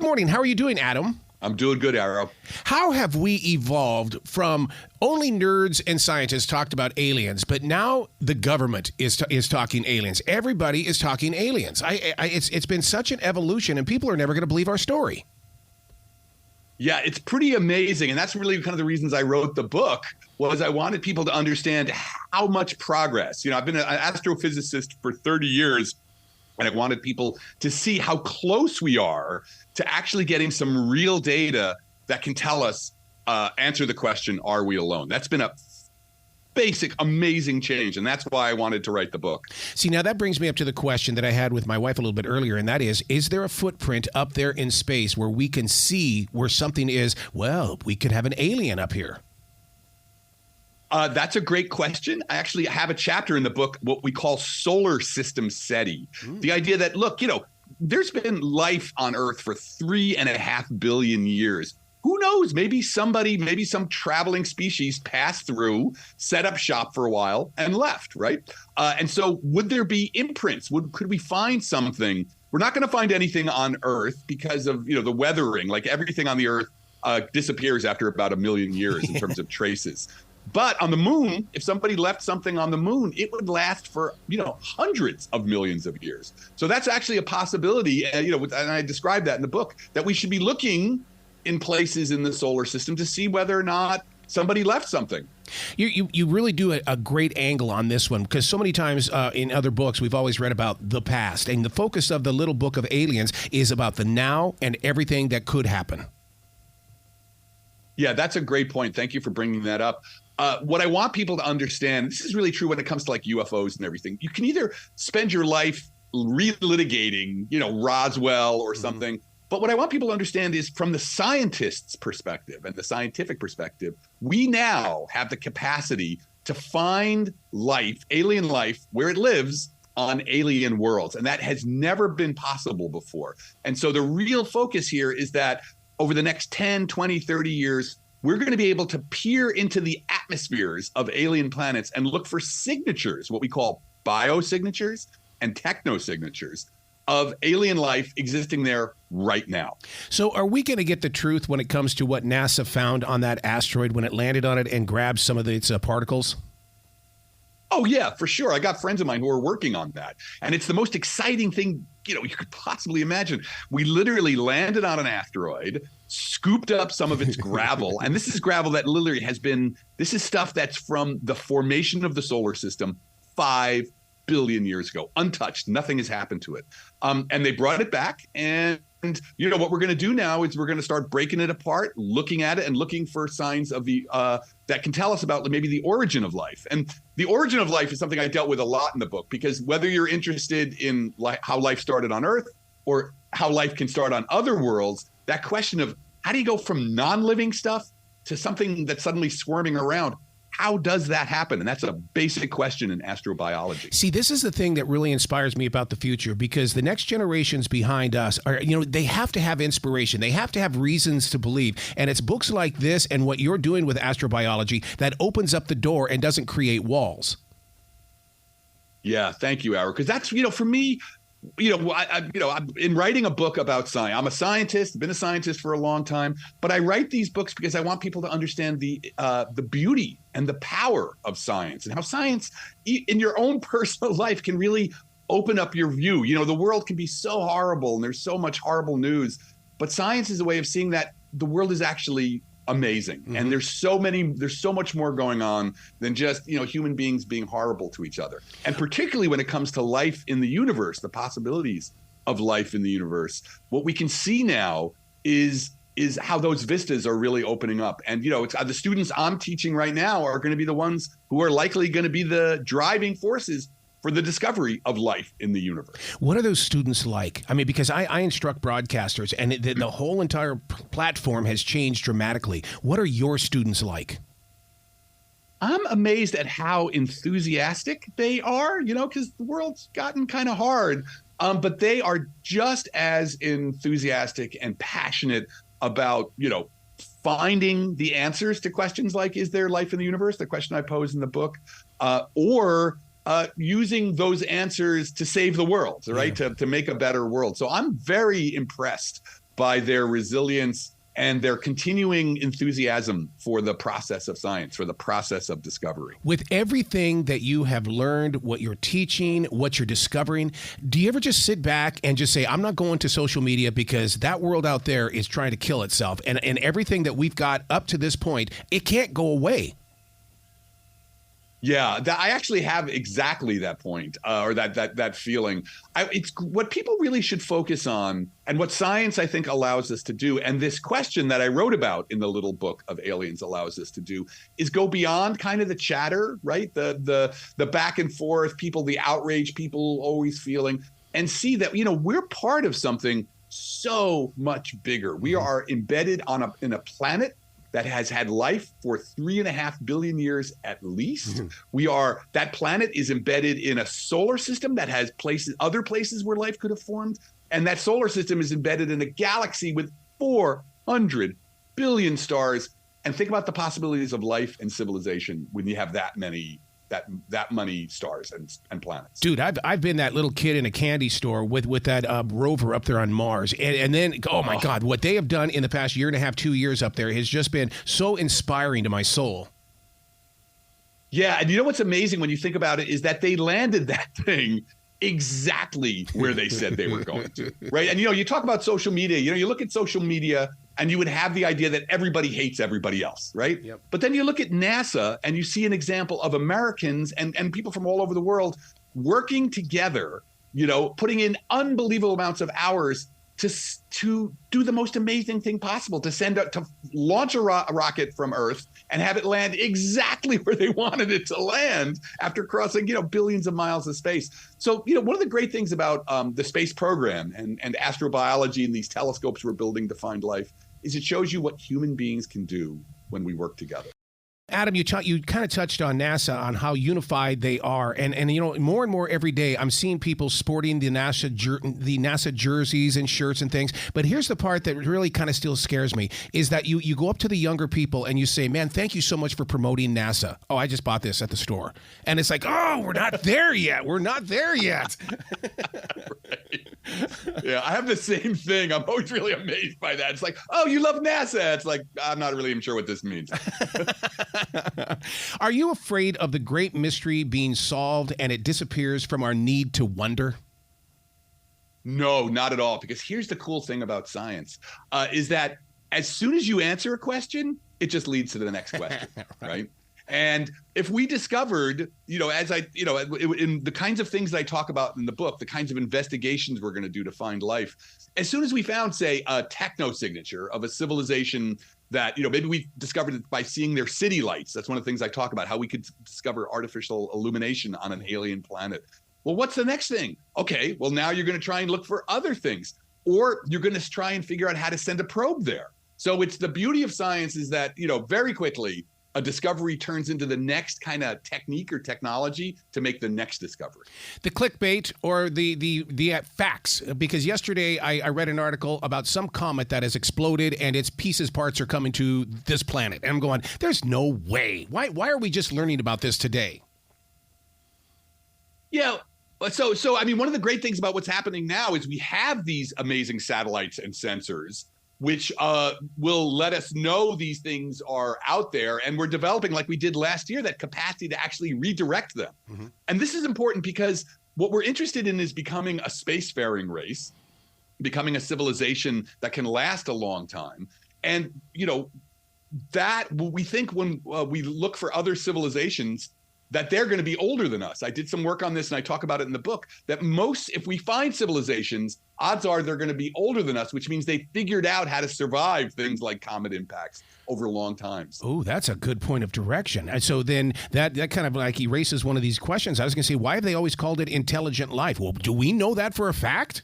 morning. How are you doing, Adam? I'm doing good, Arrow. How have we evolved from only nerds and scientists talked about aliens, but now the government is talking aliens. Everybody is talking aliens. It's been such an evolution, and people are never going to believe our story. Yeah, it's pretty amazing. And that's really kind of the reasons I wrote the book, was I wanted people to understand how much progress. I've been an astrophysicist for 30 years, and I wanted people to see how close we are to actually getting some real data that can tell us, answer the question, are we alone? That's been a basic, amazing change. And that's why I wanted to write the book. See, now that brings me up to the question that I had with my wife a little bit earlier, and that is there a footprint up there in space where we can see where something is, well, we could have an alien up here? That's a great question. I actually have a chapter in the book, what we call solar system SETI. The idea that, look, there's been life on Earth for 3.5 billion years. Who knows? Maybe some traveling species passed through, set up shop for a while, and left, right? And so would there be imprints? Could we find something? We're not going to find anything on Earth because of, the weathering. Like everything on the Earth disappears after about 1 million years in terms of traces. But on the moon, if somebody left something on the moon, it would last for, hundreds of millions of years. So that's actually a possibility, and I describe that in the book, that we should be looking in places in the solar system to see whether or not somebody left something. You really do a great angle on this one, because so many times in other books we've always read about the past, and the focus of the little book of Aliens is about the now and everything that could happen. Yeah, that's a great point. Thank you for bringing that up. What I want people to understand, this is really true when it comes to like UFOs and everything. You can either spend your life relitigating, Roswell or something. But what I want people to understand is from the scientist's perspective and the scientific perspective, we now have the capacity to find life, alien life, where it lives on alien worlds. And that has never been possible before. And so the real focus here is that over the next 10, 20, 30 years, we're going to be able to peer into the atmospheres of alien planets and look for signatures, what we call biosignatures and technosignatures of alien life existing there right now. So are we going to get the truth when it comes to what NASA found on that asteroid when it landed on it and grabbed some of its particles? Oh, yeah, for sure. I got friends of mine who are working on that. And it's the most exciting thing, you could possibly imagine. We literally landed on an asteroid, scooped up some of its gravel. And this is gravel that literally this is stuff that's from the formation of the solar system 5 billion years ago, untouched. Nothing has happened to it. And they brought it back. And what we're going to do now is we're going to start breaking it apart, looking at it and looking for signs of that can tell us about maybe the origin of life. And the origin of life is something I dealt with a lot in the book, because whether you're interested in how life started on Earth or how life can start on other worlds, that question of how do you go from non-living stuff to something that's suddenly squirming around? How does that happen? And that's a basic question in astrobiology. See, this is the thing that really inspires me about the future, because the next generations behind us are, they have to have inspiration. They have to have reasons to believe. And it's books like this and what you're doing with astrobiology that opens up the door and doesn't create walls. Yeah, thank you, Ara. Because that's, for me, I'm in writing a book about science. I'm a scientist, been a scientist for a long time, but I write these books because I want people to understand the beauty and the power of science, and how science in your own personal life can really open up your view. The world can be so horrible and there's so much horrible news, but science is a way of seeing that the world is actually amazing. Mm-hmm. And there's so much more going on than just, human beings being horrible to each other. And particularly when it comes to life in the universe, the possibilities of life in the universe, what we can see now is how those vistas are really opening up. And, it's the students I'm teaching right now are going to be the ones who are likely going to be the driving forces for the discovery of life in the universe. What are those students like? I mean, because I instruct broadcasters, and the whole entire platform has changed dramatically. What are your students like? I'm amazed at how enthusiastic they are, because the world's gotten kind of hard. But they are just as enthusiastic and passionate about, finding the answers to questions like, is there life in the universe? The question I pose in the book, or using those answers to save the world, right? Yeah. To make a better world. So I'm very impressed by their resilience and their continuing enthusiasm for the process of science, for the process of discovery. With everything that you have learned, what you're teaching, what you're discovering, do you ever just sit back and just say, I'm not going to social media because that world out there is trying to kill itself, and everything that we've got up to this point, it can't go away? Yeah, I actually have exactly that point, or that feeling. It's what people really should focus on, and what science, I think, allows us to do. And this question that I wrote about in the little book of Aliens allows us to do is go beyond kind of the chatter, right? The back and forth, people, the outrage people always feeling, and see that, we're part of something so much bigger. We are embedded in a planet that has had life for 3.5 billion years at least. That planet is embedded in a solar system that has other places where life could have formed. And that solar system is embedded in a galaxy with 400 billion stars. And think about the possibilities of life and civilization when you have that many stars and planets. Dude, I've been that little kid in a candy store with that rover up there on Mars. And then, oh my God, what they have done in the past year and a half, 2 years up there has just been so inspiring to my soul. Yeah, and you know what's amazing when you think about it is that they landed that thing exactly where they said they were going to, right? And, you talk about social media, you look at social media and you would have the idea that everybody hates everybody else, right? Yep. But then you look at NASA and you see an example of Americans and people from all over the world working together, putting in unbelievable amounts of hours to do the most amazing thing possible, to launch a rocket from Earth and have it land exactly where they wanted it to land after crossing, billions of miles of space. So, one of the great things about the space program and astrobiology and these telescopes we're building to find life is it shows you what human beings can do when we work together. Adam, you kind of touched on NASA, on how unified they are, and more and more every day I'm seeing people sporting the NASA jerseys and shirts and things. But here's the part that really kind of still scares me is that you go up to the younger people and you say, "Man, thank you so much for promoting NASA." "Oh, I just bought this at the store," and it's like, "Oh, we're not there yet. We're not there yet." Right. Yeah, I have the same thing. I'm always really amazed by that. It's like, "Oh, you love NASA." It's like, I'm not really even sure what this means. Are you afraid of the great mystery being solved and it disappears from our need to wonder? No, not at all. Because here's the cool thing about science is that as soon as you answer a question, it just leads to the next question, right? And if we discovered, in the kinds of things that I talk about in the book, the kinds of investigations we're going to do to find life, as soon as we found, say, a techno-signature of a civilization that, maybe we discovered it by seeing their city lights. That's one of the things I talk about, how we could discover artificial illumination on an alien planet. Well, what's the next thing? Okay, well, now you're going to try and look for other things, or you're going to try and figure out how to send a probe there. So it's the beauty of science is that, very quickly, a discovery turns into the next kind of technique or technology to make the next discovery. The clickbait or the facts, because yesterday I read an article about some comet that has exploded and its parts are coming to this planet. And I'm going, there's no way. Why are we just learning about this today? Yeah. So I mean, one of the great things about what's happening now is we have these amazing satellites and sensors which will let us know these things are out there. And we're developing, like we did last year, that capacity to actually redirect them. Mm-hmm. And this is important because what we're interested in is becoming a spacefaring race, becoming a civilization that can last a long time. And, that we think when we look for other civilizations, that they're going to be older than us. I did some work on this and I talk about it in the book, that if we find civilizations, odds are they're going to be older than us, which means they figured out how to survive things like comet impacts over long times. Oh, that's a good point of direction. And so then that kind of like erases one of these questions. I was going to say, why have they always called it intelligent life? Well, do we know that for a fact?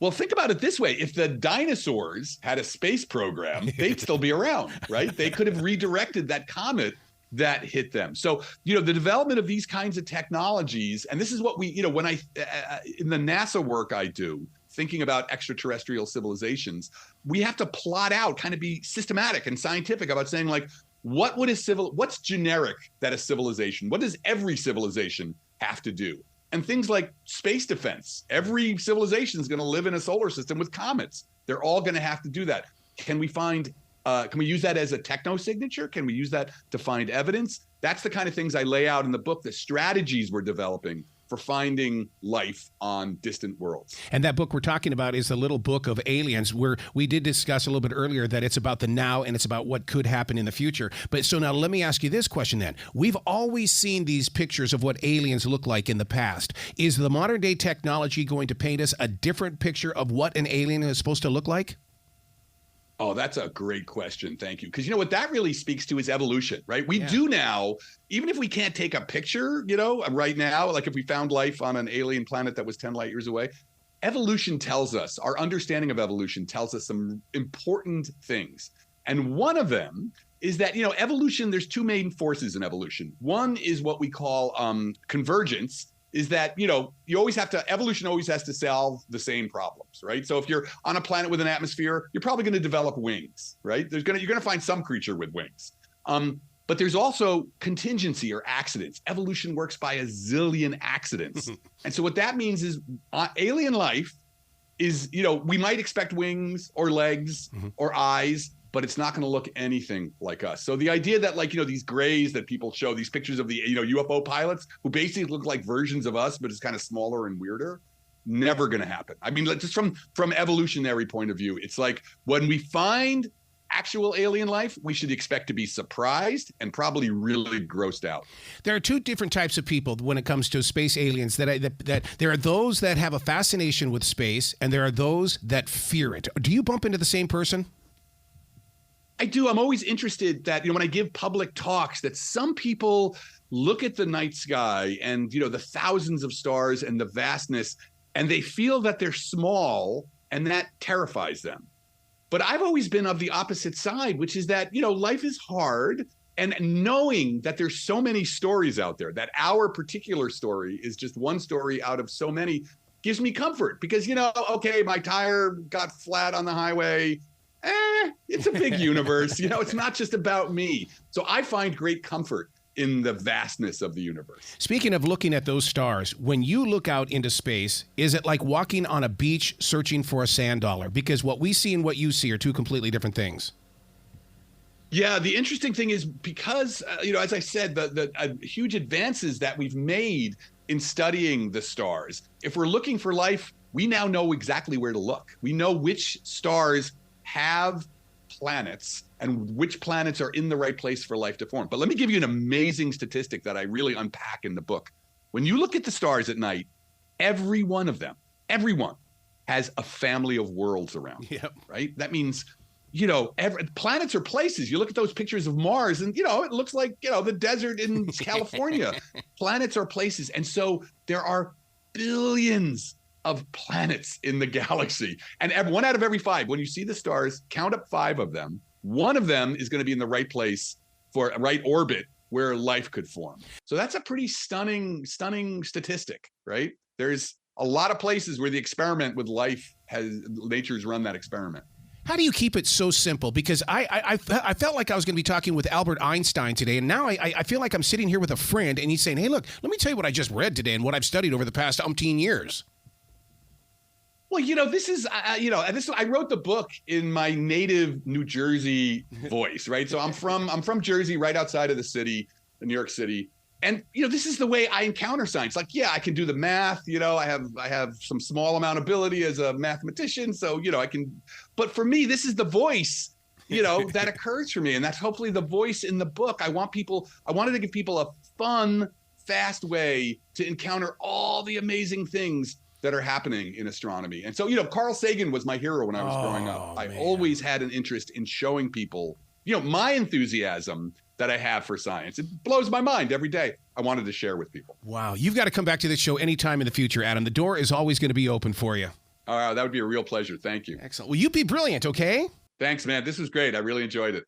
Well, think about it this way. If the dinosaurs had a space program, they'd still be around, right? They could have redirected that comet that hit them. So, the development of these kinds of technologies, and this is what we, when in the NASA work I do, thinking about extraterrestrial civilizations, we have to plot out, kind of be systematic and scientific about saying, like, what's generic that a civilization, what does every civilization have to do? and things like space defense. Every civilization is going to live in a solar system with comets. They're all going to have to do that. Can we use that as a techno signature? Can we use that to find evidence? That's the kind of things I lay out in the book, the strategies we're developing for finding life on distant worlds. And that book we're talking about is the Little Book of Aliens, where we did discuss a little bit earlier that it's about the now and it's about what could happen in the future. But so now let me ask you this question then. We've always seen these pictures of what aliens look like in the past. Is the modern day technology going to paint us a different picture of what an alien is supposed to look like? Oh, that's a great question. Thank you. Because what that really speaks to is evolution, right? We do now, even if we can't take a picture, right now, like if we found life on an alien planet that was 10 light years away, evolution tells us, our understanding of evolution tells us some important things. And one of them is that, evolution, there's two main forces in evolution. One is what we call convergence, is that, evolution always has to solve the same problems, right? So if you're on a planet with an atmosphere, you're probably going to develop wings, right? You're going to find some creature with wings. But there's also contingency or accidents. Evolution works by a zillion accidents. And so what that means is alien life is, we might expect wings or legs or eyes, but it's not going to look anything like us. So the idea that these grays that people show, these pictures of the, UFO pilots who basically look like versions of us, but it's kind of smaller and weirder, never going to happen. I mean, just from evolutionary point of view, it's like when we find actual alien life, we should expect to be surprised and probably really grossed out. There are two different types of people when it comes to space aliens. That there are those that have a fascination with space, and there are those that fear it. Do you bump into the same person? I do. I'm always interested that, when I give public talks, that some people look at the night sky and, the thousands of stars and the vastness, and they feel that they're small, and that terrifies them. But I've always been of the opposite side, which is that, life is hard. And knowing that there's so many stories out there, that our particular story is just one story out of so many, gives me comfort because, okay, my tire got flat on the highway. It's a big universe. It's not just about me. So I find great comfort in the vastness of the universe. Speaking of looking at those stars, when you look out into space, is it like walking on a beach searching for a sand dollar? Because what we see and what you see are two completely different things. Yeah, the interesting thing is because, as I said, the huge advances that we've made in studying the stars, if we're looking for life, we now know exactly where to look. We know which stars have planets and which planets are in the right place for life to form. But let me give you an amazing statistic that I really unpack in the book. When you look at the stars at night, every one of them, everyone has a family of worlds around. Yep. Right? That means, planets are places. You look at those pictures of Mars and, it looks like, the desert in California. Planets are places. And so there are billions of planets in the galaxy. And one out of every 5, when you see the stars, count up 5 of them. One of them is going to be in the right place for a right orbit where life could form. So that's a pretty stunning statistic, right? There's a lot of places where the experiment with life nature's run that experiment. How do you keep it so simple? Because I felt like I was going to be talking with Albert Einstein today, and now I feel like I'm sitting here with a friend, and he's saying, hey, look, let me tell you what I just read today and what I've studied over the past umpteen years. Well, this is, I wrote the book in my native New Jersey voice, right? So I'm from Jersey, right outside of the city, New York City. And, this is the way I encounter science. Like, yeah, I can do the math, I have some small amount of ability as a mathematician. So, I can, but for me, this is the voice, that occurs for me. And that's hopefully the voice in the book. I wanted to give people a fun, fast way to encounter all the amazing things that are happening in astronomy. And so, Carl Sagan was my hero when I was growing up. I always had an interest in showing people, my enthusiasm that I have for science. It blows my mind every day. I wanted to share with people. Wow. You've got to come back to this show anytime in the future, Adam. The door is always going to be open for you. All right. That would be a real pleasure. Thank you. Excellent. Well, you be brilliant, okay? Thanks, man. This was great. I really enjoyed it.